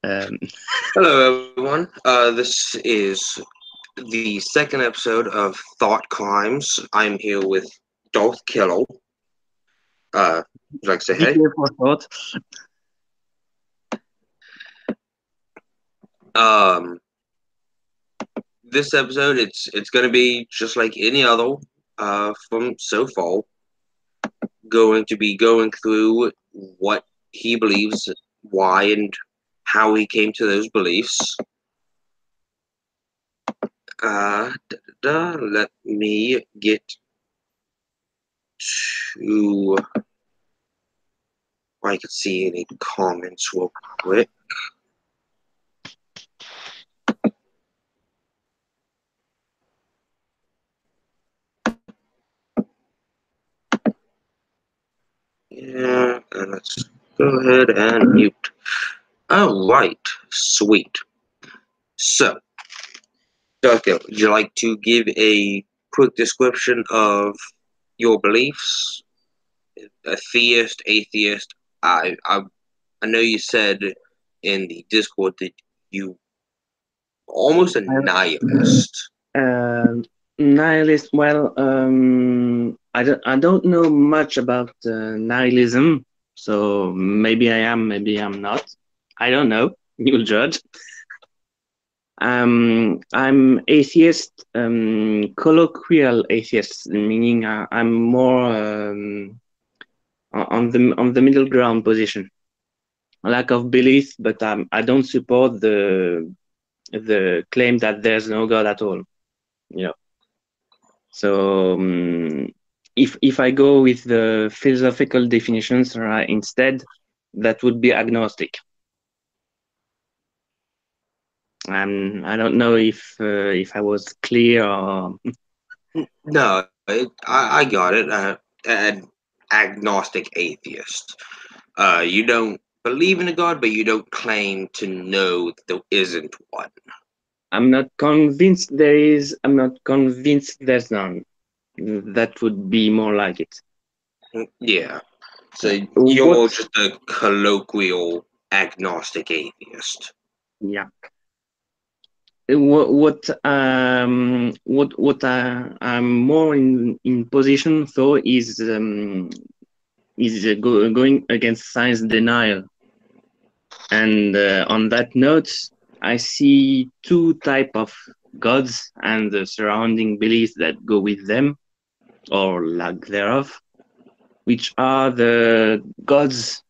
Hello, everyone. This is the second episode of Thought Crimes. I'm here with Darth Killer. Would you like to say hey? DK for short. Um, this episode, it's gonna be just like any other from so far. Going to be going through what he believes, why, and how he came to those beliefs. Let me get to. I can see any comments real quick. Yeah, and let's go ahead and mute. Alright, sweet. So, Darko, would you like to give a quick description of your beliefs? A theist, atheist? I know you said in the Discord that you almost a nihilist. Nihilist. Well, I don't know much about nihilism, so maybe I am, maybe I'm not. I don't know. You'll judge. I'm atheist, colloquial atheist, meaning I'm more on the middle ground position. Lack of belief, but I don't support the claim that there's no God at all. You know. So if I go with the philosophical definitions instead, that would be agnostic. I don't know if I was clear or No, I got it. An agnostic atheist. You don't believe in a god, but you don't claim to know that there isn't one. I'm not convinced there is. I'm not convinced there's none. That would be more like it. Yeah. So you're What? more just a colloquial agnostic atheist. Yeah. I'm more in position for is going against science denial. And on that note, I see two type of gods and the surrounding beliefs that go with them, or lack thereof, which are the gods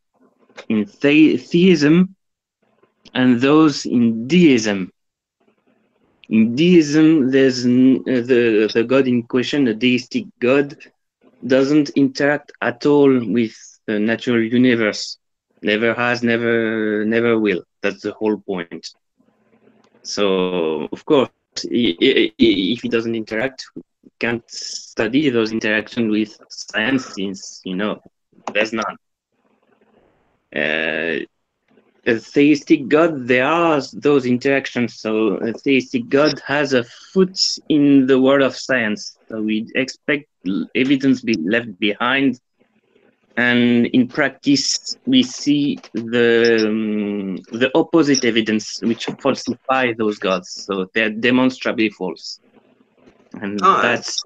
in theism and those in deism. In deism, there's the god in question, the deistic god, doesn't interact at all with the natural universe. Never has, never will. That's the whole point. So, of course, if it doesn't interact, we can't study those interactions with science since, there's none. A theistic God, there are those interactions. So a theistic God has a foot in the world of science. So we expect evidence be left behind. And in practice, we see the opposite evidence, which falsify those gods. So they're demonstrably false, and that's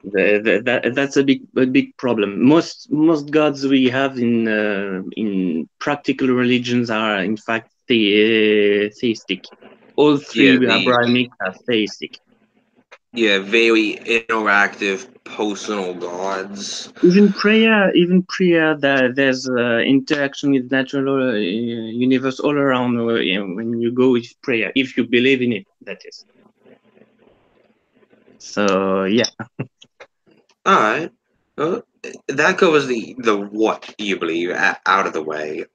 that's a big problem. Most gods we have in practical religions are in fact theistic. All three Abrahamic are theistic. Yeah, very interactive personal gods. Even prayer, there's interaction with natural universe all around when you go with prayer, if you believe in it, that is. So yeah. All right. Well, that covers the what you believe out of the way.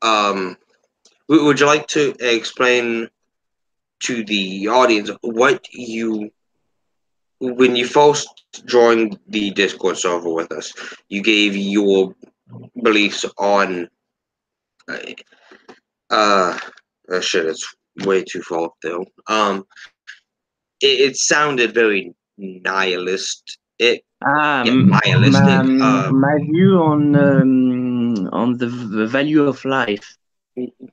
Would you like to explain to the audience what you, when you first joined the Discord server with us, you gave your beliefs on shit, it's way too far up there. It sounded very nihilist. Nihilistic. My view on the value of life.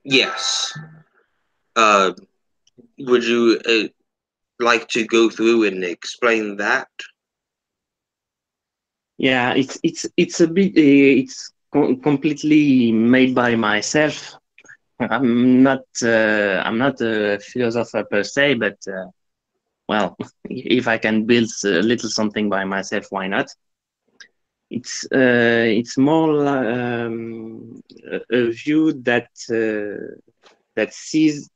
Yes. Uh, would you like to go through and explain that? Yeah, it's a bit completely made by myself. I'm not a philosopher per se, but well, if I can build a little something by myself, why not? It's more a view that sees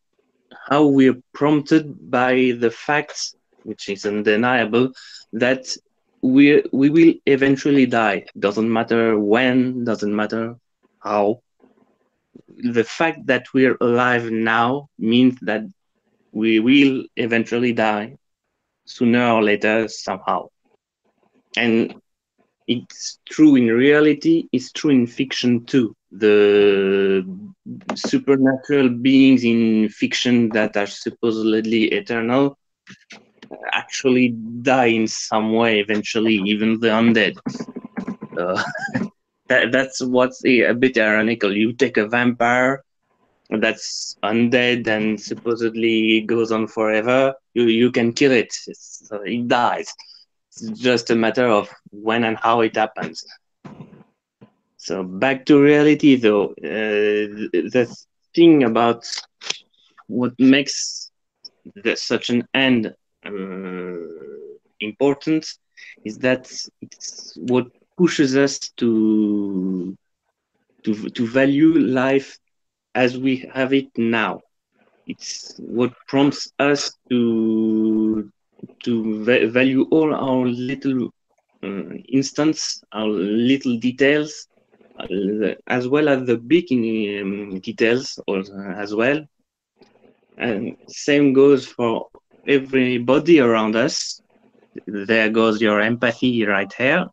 how we're prompted by the fact, which is undeniable, that we will eventually die. Doesn't matter when, doesn't matter how. The fact that we're alive now means that we will eventually die sooner or later somehow. And it's true in reality, it's true in fiction too. The supernatural beings in fiction that are supposedly eternal actually die in some way eventually, even the undead. Uh, that's what's a bit ironical. You take a vampire that's undead and supposedly goes on forever, you can kill it. It dies. It's just a matter of when and how it happens. So back to reality, though, the thing about what makes such an end important is that it's what pushes us to value life as we have it now. It's what prompts us to value all our little instance, our little details, as well as the big details as well. And same goes for everybody around us. There goes your empathy right here.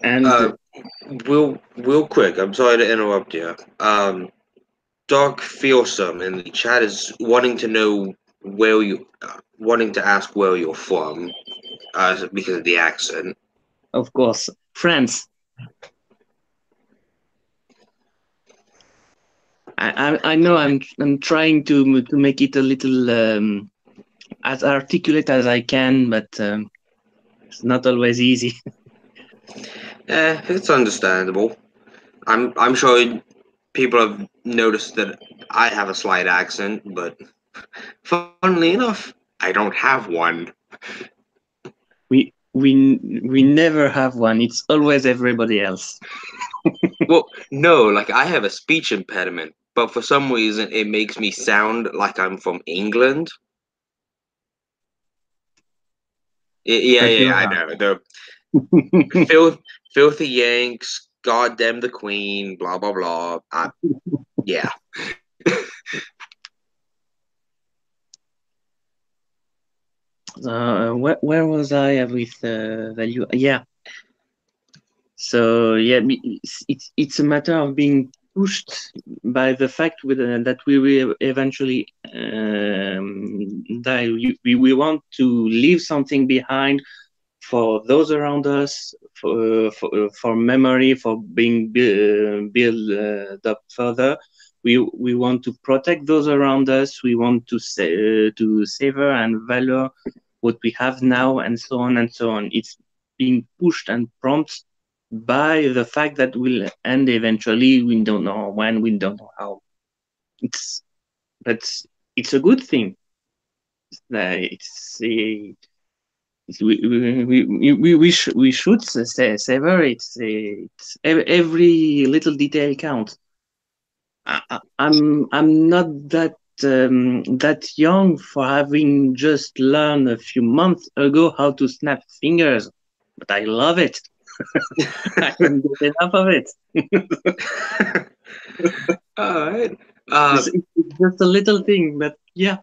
And Uh, real quick. I'm sorry to interrupt you. Dark Fearsome in the chat is wanting to know wanting to ask where you're from, because of the accent. of course, France. I know I'm trying to make it a little as articulate as I can, but it's not always easy. It's understandable. I'm sure people have noticed that I have a slight accent, but funnily enough, I don't have one. We never have one. It's always everybody else. Well, no, like I have a speech impediment, but for some reason it makes me sound like I'm from England. Yeah, But yeah, you're I not. know. The filth, filthy Yanks, goddamn the Queen, blah blah blah. Yeah. Where was I with value? Yeah. So yeah, it's a matter of being pushed by the fact that we will eventually die. We want to leave something behind for those around us, for memory, for being built up further. We want to protect those around us. We want to savor and value what we have now, and so on and so on. It's being pushed and prompted by the fact that we'll end eventually. We don't know when, we don't know how. It's but it's a good thing. It's we should savor it. It's every little detail counts. I'm not that young for having just learned a few months ago how to snap fingers, but I love it. I can get enough of it. All right. It's just a little thing, but yeah.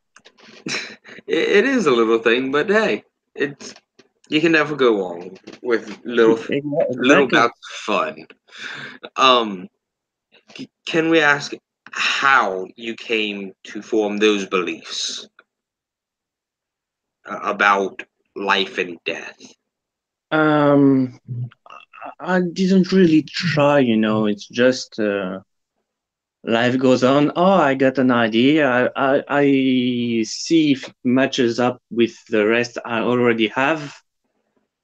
It is a little thing, but hey, it's you can never go wrong with little Exactly. bouts of fun. Um, can we ask how you came to form those beliefs about life and death? Um, I didn't really try, you know. It's just life goes on. Oh, I got an idea. I see if it matches up with the rest I already have.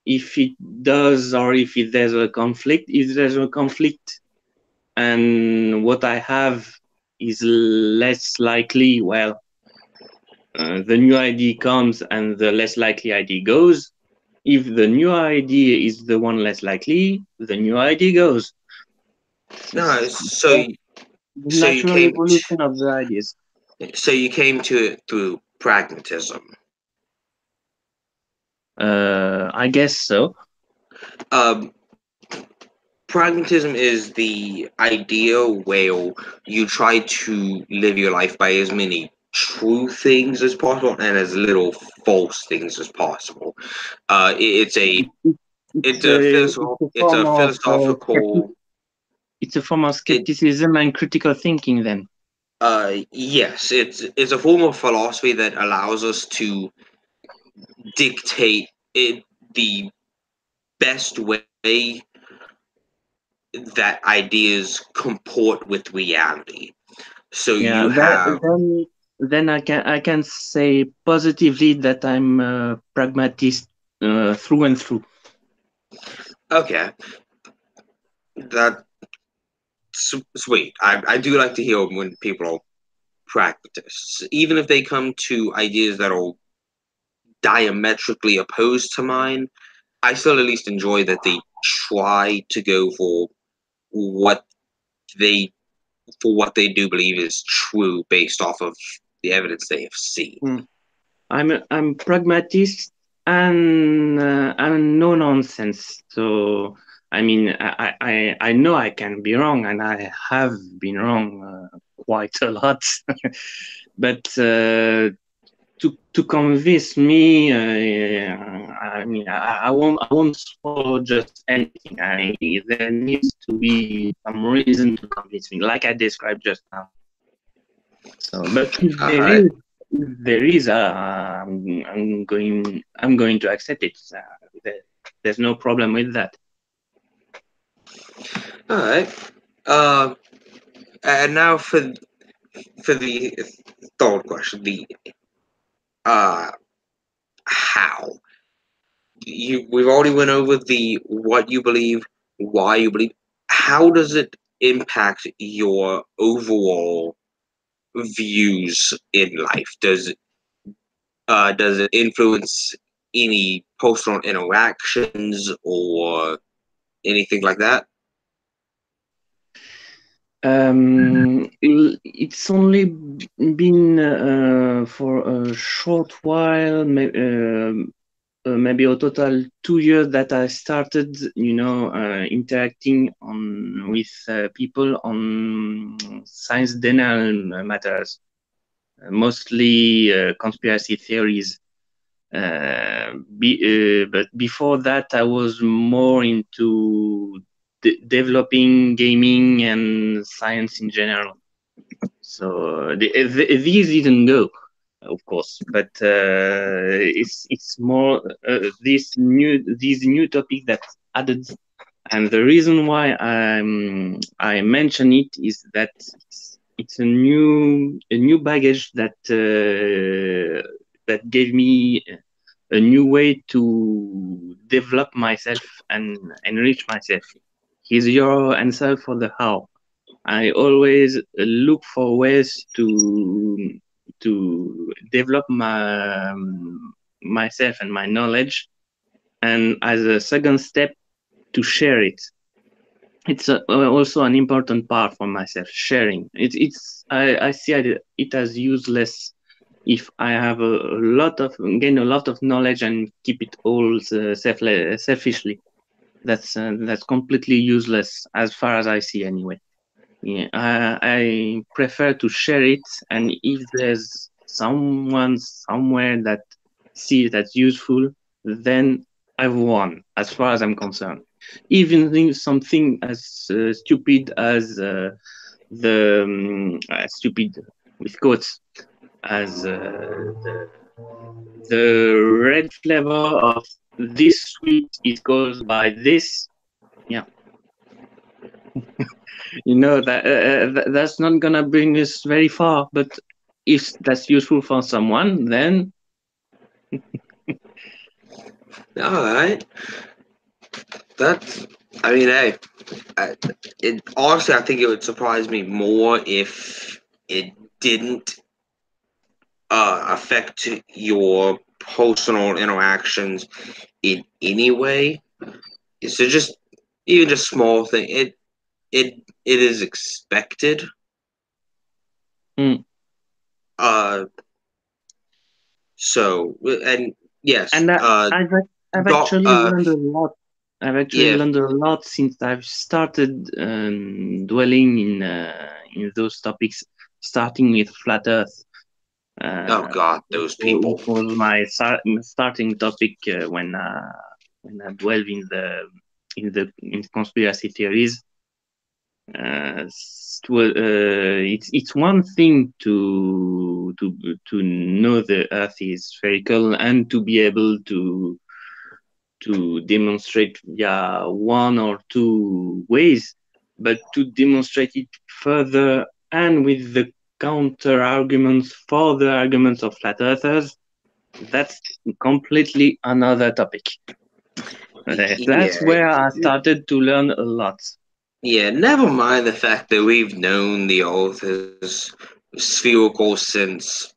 If it does, or if there's a conflict. If there's a conflict and what I have is less likely, well, the new idea comes and the less likely idea goes. If the new idea is the one less likely, the new idea goes. No, It's the so you natural came evolution of the ideas. so you came to it through pragmatism. I guess so. Um, Pragmatism is the idea where you try to live your life by as many true things as possible and as little false things as possible. It's a It's it's a it's form a of philosophical. it's a form of It skepticism and critical thinking. Then, Yes, it's a form of philosophy that allows us to dictate it the best way that ideas comport with reality. So yeah. you have Then I can say positively that I'm a pragmatist through and through. okay, that sweet. I do like to hear when people are pragmatists, even if they come to ideas that are diametrically opposed to mine. I still at least enjoy that they try to go what they what they do believe is true based off of the evidence they have seen. Mm. I'm pragmatist and no nonsense. So I mean, I know I can be wrong, and I have been wrong quite a lot. But to convince me, I mean, I won't swallow just anything. There needs to be some reason to convince me, like I described just now. So, but All right, if there is, I'm going to accept it. There's no problem with that. all right. Uh, and now for the third question, the uh how we've already went over the what you believe, why you believe. How does it impact your overall views in life? Does it influence any personal interactions or anything like that? It's only been for a short while, maybe a total 2 years that I started, interacting with people on science denial matters, mostly conspiracy theories. But before that, I was more into developing gaming and science in general. So these didn't go, of course, but it's more these new topics that added. And the reason why I mention it is that it's a new baggage that gave me a new way to develop myself and enrich myself. Here's your answer for the how. I always look for ways to develop myself and my knowledge, and as a second step, to share it. It's also an important part for myself. Sharing. I see it as useless if I have gain a lot of knowledge and keep it all selfishly. That's completely useless as far as I see anyway. Yeah, I prefer to share it, and if there's someone somewhere that sees that's useful, then I've won as far as I'm concerned. Even something as stupid as the stupid with quotes as the red flavor of this sweet is caused by this. Yeah, You know that that's not gonna bring us very far. But if that's useful for someone, then All right. That's. I mean, hey. I, honestly, I think it would surprise me more if it didn't affect your personal interactions in any way. So just even just small thing. It is expected. mm. Uh. So and yes. And I've Doc. actually learned a lot. I've actually Yeah. learned a lot since I've started dwelling in those topics, starting with flat Earth. Oh God, those people. Which was my starting topic when I delve in conspiracy theories. It's one thing to know the Earth is spherical and to be able to demonstrate via one or two ways, but to demonstrate it further and with the counter arguments for the arguments of flat earthers, that's completely another topic. That's Yeah. where I started to learn a lot. Yeah, never mind the fact that we've known the Earth is spherical since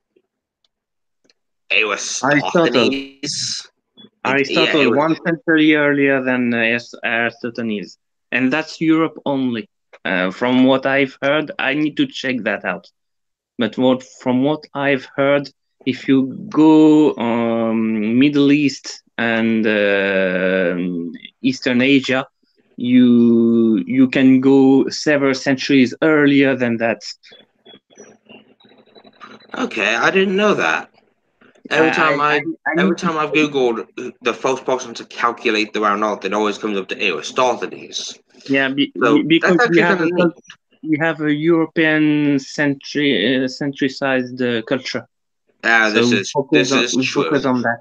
Aristotle, Aristophanes. Yeah, it Aristotle, was. 1 century earlier than Aristophanes, and that's Europe only. From what I've heard, I need to check that out. But from what I've heard, if you go Middle East and Eastern Asia, you can go several centuries earlier than that. Okay, I didn't know that. I Every need to time I've googled the first person to calculate the round earth, it always comes up to Aristophanes. yeah So because that's actually kind of neat. we have a European centricized culture, Ah, so this is we focus true. on that.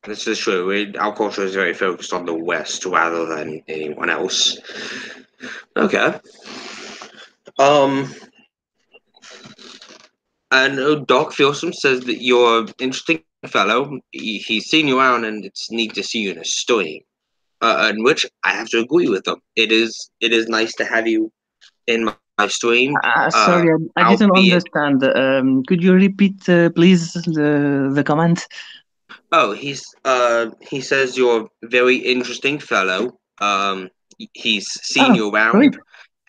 This is true. Our culture is very focused on the West rather than anyone else. Okay. Um, and Doc Filson says that you're an interesting fellow. He's seen you around, and it's neat to see you in a story. In which I have to agree with them. It is nice to have you in my stream. Sorry, I didn't Albeit, understand. Could you repeat, please, the comment? he says you're a very interesting fellow. He's seen Oh, you sweet, around,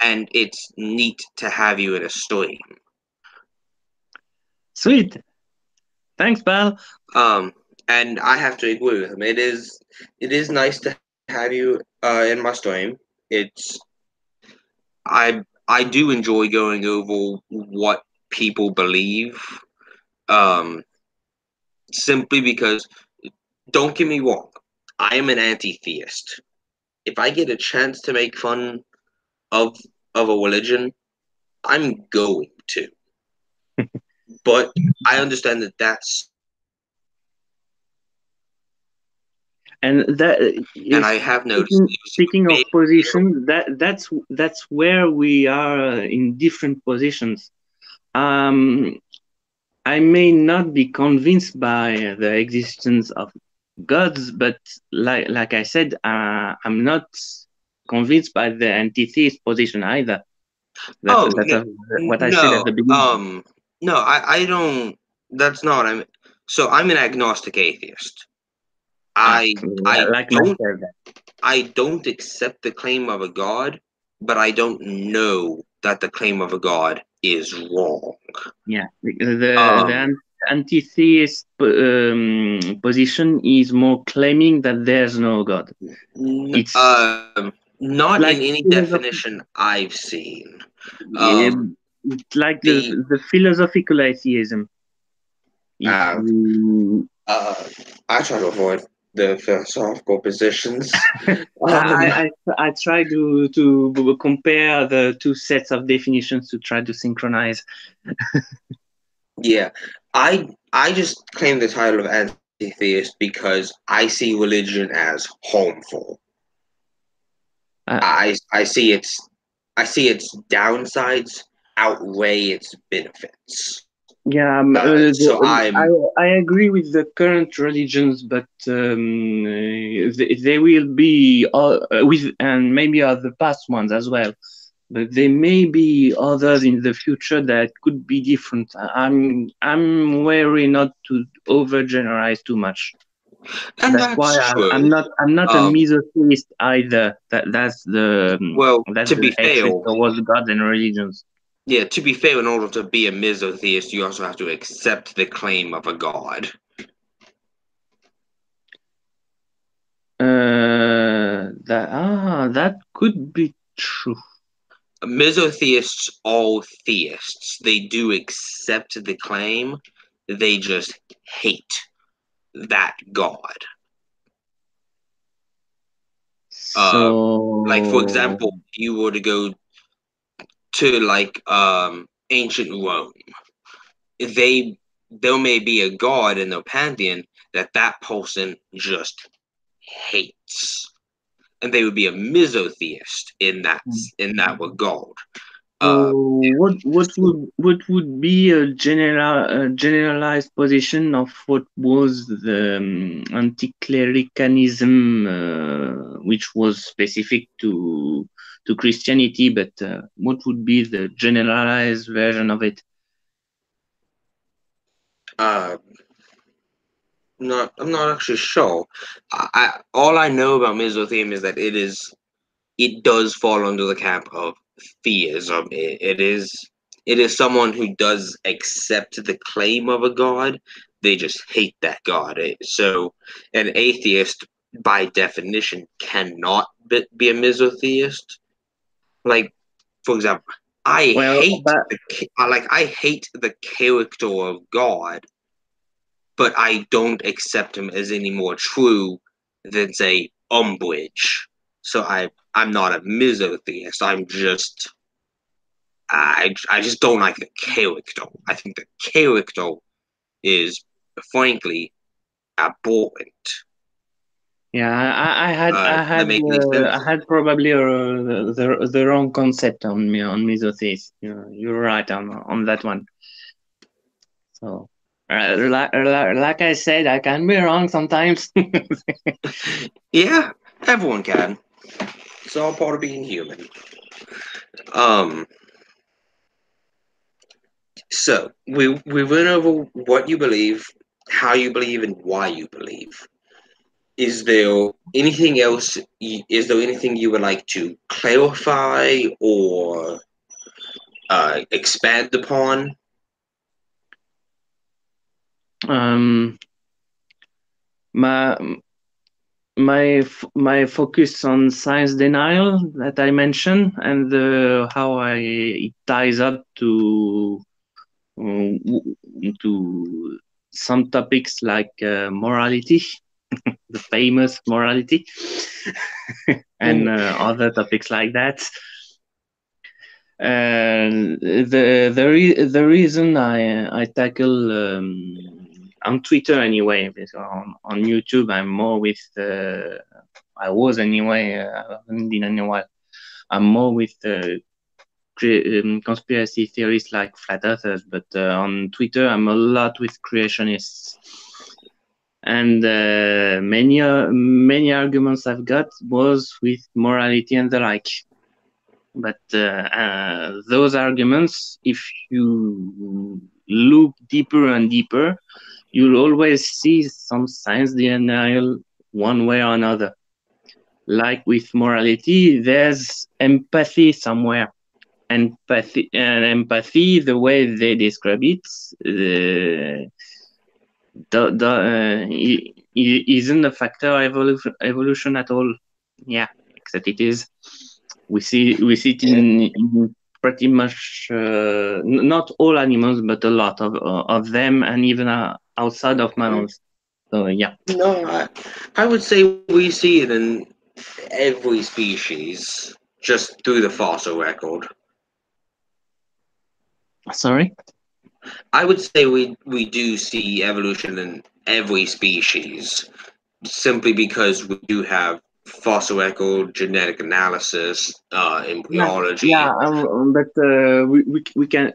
and it's neat to have you in a stream. sweet. Thanks, pal. Um, and I have to agree with him. It is nice to have you in my stream. It's I do enjoy going over what people believe. Um, simply because don't get me wrong, I am an anti-theist. If I get a chance to make fun of of a religion, I'm going to. But I understand that that's And that and is I have noticed speaking of very positions, that's where we are in different positions. Um, I may not be convinced by the existence of gods, but like I said, I'm not convinced by the anti-theist position either. oh That yeah, was what I said at the beginning. no, I don't. That's not. I'm so I'm an agnostic atheist. Ah, I like don't myself. I don't accept the claim of a god, but I don't know that the claim of a god is wrong. Yeah, Um, anti-theist position is more claiming that there's no God. It's not in like any definition I've seen. Um, it's like the the philosophical atheism. If uh, you, uh, I try to avoid the philosophical positions. I, Um, I I try to compare the two sets of definitions to try to synchronize. yeah, I just claim the title of anti-theist because I see religion as harmful. Uh, I see its downsides outweigh its benefits. yeah, So I'm I agree with the current religions, but they will be with, and maybe other past ones as well. But there may be others in the future that could be different. I'm wary not to overgeneralize too much. and That's why that's true. I'm not a Um, misotheist either. well, That's to the be fair, hatred towards God and religions. yeah, to be fair, in order to be a misotheist, you also have to accept the claim of a god. That could be true. Misotheists, all theists, they do accept the claim, they just hate that god. Uh, like for So example, if you were to go to like ancient Rome, they there may be a god in their pantheon that person just hates, and they would be a misotheist in that regard. So Uh, what would be a generalized position of what was the anti-clericalism, which was specific to Christianity, but what would be the generalized version of it? uh, I'm not actually sure. All I know about misotheism is that it does fall under the camp of theism. It is someone who does accept the claim of a god. They just hate that god. So an atheist, by definition, cannot be a misotheist. Like, for example, Well, but I hate the character of God, but I don't accept him as any more true than say Umbridge. So I'm not a misotheist. I just don't like the character. I think the character is frankly abhorrent. yeah, Does that make any sense? I had probably the wrong concept on me on misotheist. You're right on that one. So, like I said, I can be wrong sometimes. Yeah, everyone can. It's all part of being human. Um, so we went over what you believe, how you believe, and why you believe. Is there anything else? Is there anything you would like to clarify or expand upon? um, my my focus on science denial that I mentioned, and how it ties up um, to some topics like morality, the famous morality, and other topics like that. The reason I tackle on Twitter anyway, because on YouTube I'm more with I was anyway, I haven't been in a while. I'm more with conspiracy theories like flat earthers, but on Twitter I'm a lot with creationists. And many arguments I've got was with morality and the like. But those arguments, if you look deeper and deeper, you'll always see some science denial one way or another. Like with morality, there's empathy somewhere. Empathy, the way they describe it, isn't a factor of evolution at all. Yeah, except it is. We see it in pretty much not all animals, but a lot of them, and even outside of mammals. So yeah. No, I would say we see it in every species, just through the fossil record. Sorry. I would say we do see evolution in every species, simply because we do have fossil record, genetic analysis, Yeah, yeah, embryology. but we can.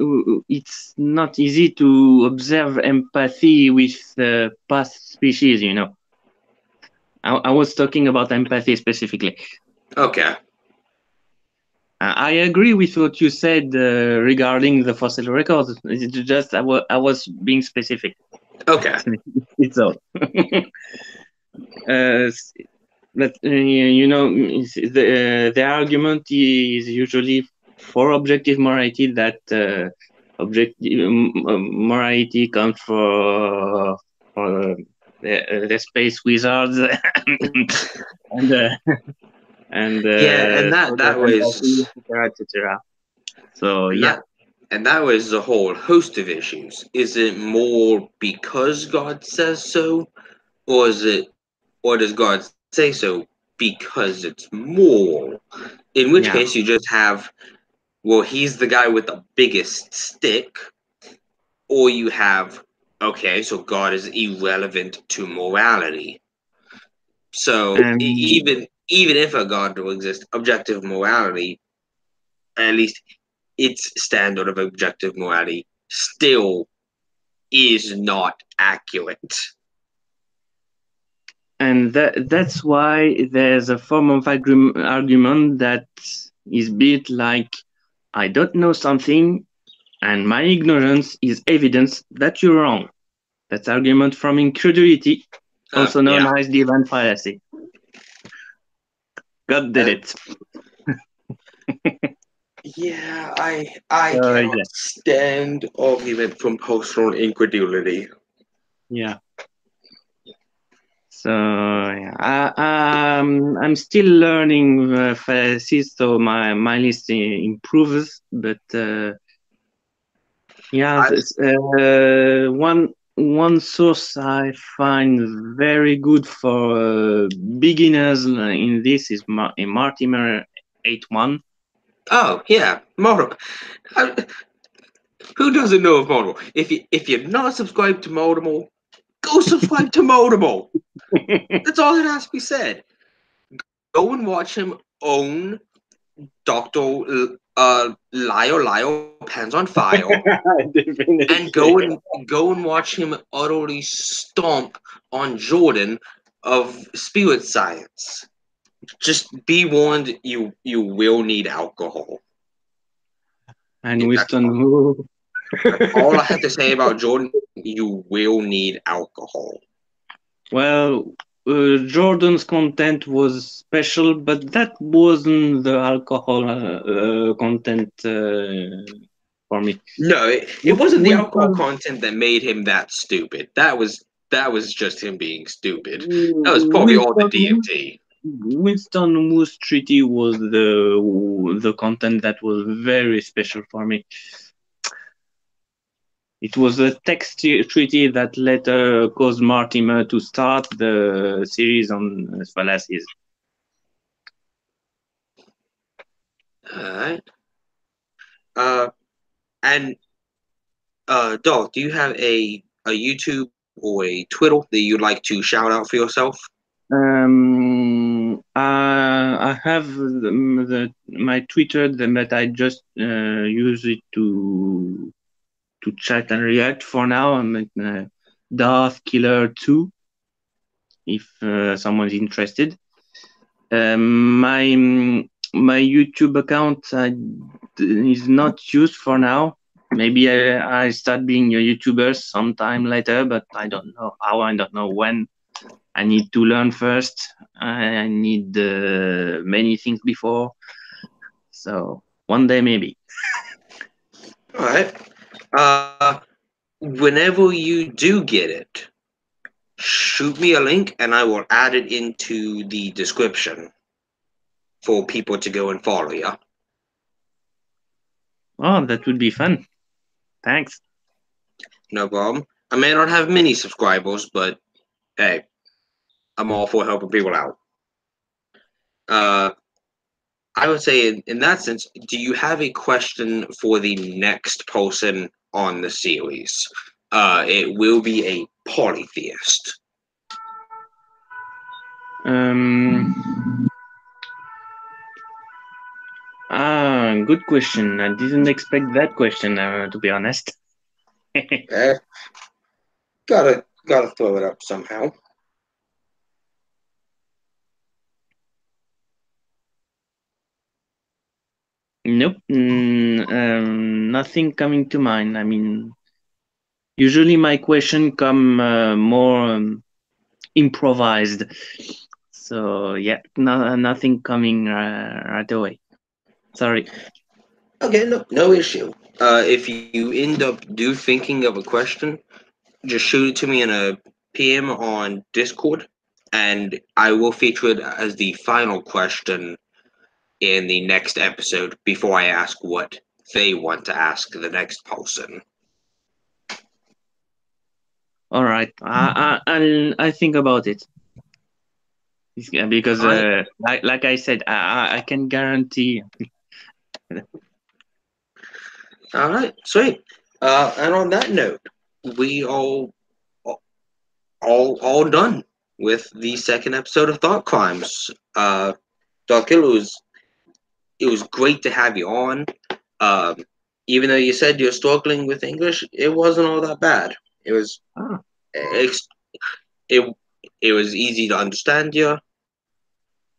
It's not easy to observe empathy with past species. You know, I was talking about empathy specifically. Okay, I agree with what you said regarding the fossil records. It's just I was being specific. okay. It's all. uh, but you know, the argument is usually for objective morality that objective morality comes for the space wizards and Yeah, and that sort of that empathy, was etc., etc. So and yeah, that was a whole host of issues. Is it more because God says so, or is it, or does God say so because it's moral? In which yeah, case, you just have, well, he's the guy with the biggest stick, or you have, okay, so God is irrelevant to morality. So and even if a God will exist, objective morality, at least its standard of objective morality, still is not accurate. that's why there's a form of argument that is built like I don't know something and my ignorance is evidence that you're wrong. That's argument from incredulity, also known Yeah. as divine fallacy. God did Uh, it. yeah, I Yeah, cannot stand argument from personal incredulity. yeah. So yeah, I'm still learning fallacy, so my list improves. But yeah, I one source I find very good for beginners in this is Martimer 81. oh yeah, Multiple. Who doesn't know of Multiple? If you're not subscribed to Multiple, go subscribe to Multiple. That's all that has to be said. Go and watch him own Doctor Lio Pens on File, and Definitely. go and watch him utterly stomp on Jordan of spirit science. Just be warned, you will need alcohol. And That's Winston all, who that's all I have to say about Jordan. You will need alcohol. well, Jordan's content was special, but that wasn't the alcohol content for me. No, it wasn't the alcohol Winston, content that made him that stupid. That was just him being stupid. That was probably all the Winston, DMT. Winston Moose Treaty was the content that was very special for me. It was a text treaty that later caused Mortimer to start the series on fallacies. Alright. Uh, and Dog, do you have a YouTube or a Twitter that you'd like to shout out for yourself? I have my Twitter, but I just use it to chat and react for now. I'm at Darth Killer 2, if someone's interested. My YouTube account is not used for now. Maybe I start being a YouTuber sometime later, but I don't know how. I don't know when. I need to learn first. I need many things before. So one day maybe. All right. Whenever you do get it, shoot me a link and I will add it into the description for people to go and follow you. Oh, that would be fun. Thanks. No problem. I may not have many subscribers, but hey, I'm all for helping people out. Uh, I would say in that sense, do you have a question for the next person on the series? It will be a polytheist. Um, Good question. I didn't expect that question, to be honest. Eh, gotta throw it up somehow. Nope. Nothing coming to mind. I mean, usually my question come more improvised. So yeah, nothing coming right away. Sorry. Okay, no issue. If you end up thinking of a question, just shoot it to me in a PM on Discord, and I will feature it as the final question in the next episode before I ask what they want to ask the next person. All right. I think about it. Because All right, like I said, I can guarantee. all right, sweet. And on that note, we all done with the second episode of Thought Crimes. Darth Killer, it was great to have you on. Um, Even though you said you're struggling with English, it wasn't all that bad. It was Ah, it it was easy to understand you.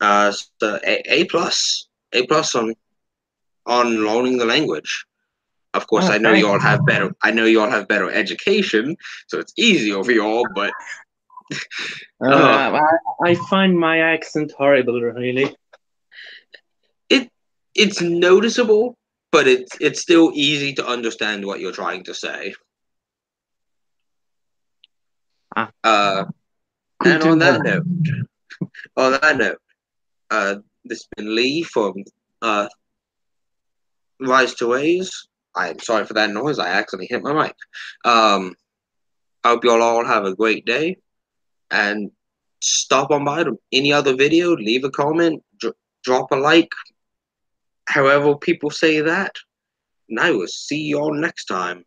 So A plus on learning the language. Of course, I know you thanks. all have better. I know you all have better education, so it's easier for you all. But uh, I find my accent horrible, really. it it's noticeable, but it's still easy to understand what you're trying to say. Ah, Uh, cool and to know. on that note, this has been Lee from uh, Rise to Ways. I'm sorry for that noise. I accidentally hit my mic. Um, I hope you all have a great day and stop on by to any other video. Leave a comment, drop a like, however people say that. And I will see you all next time.